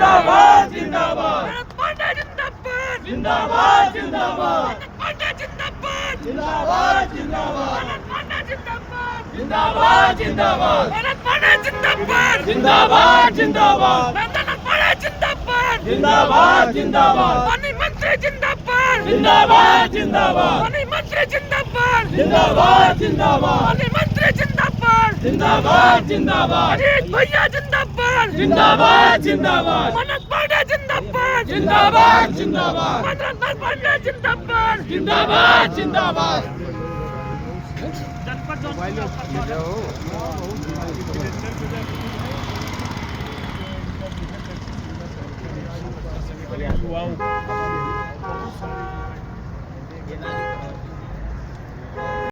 जिंदाबाद जिंदाबाद भरत पांड्या जिंदाबाद जिंदाबाद जिंदाबाद भरत पांड्या जिंदाबाद जिंदाबाद जिंदाबाद भरत पांड्या जिंदाबाद जिंदाबाद जिंदाबाद भरत पांड्या जिंदाबाद जिंदाबाद जिंदाबाद नंदन पांड्या जिंदाबाद जिंदाबाद जिंदाबाद पाणी मंत्री जिंदाबाद जिंदाबाद जिंदाबाद पाणी मंत्री जिंदाबाद जिंदाबाद जिंदाबाद पाणी मंत्री जिंदाबाद जिंदाबाद जिंदाबाद अजित भैया जिंदाबाद जिंदाबाद जिंदाबाद मनोज पांड्या जिंदाबाद जिंदाबाद जिंदाबाद मनोज पांड्या जिंदाबाद जिंदाबाद जिंदाबाद Wow.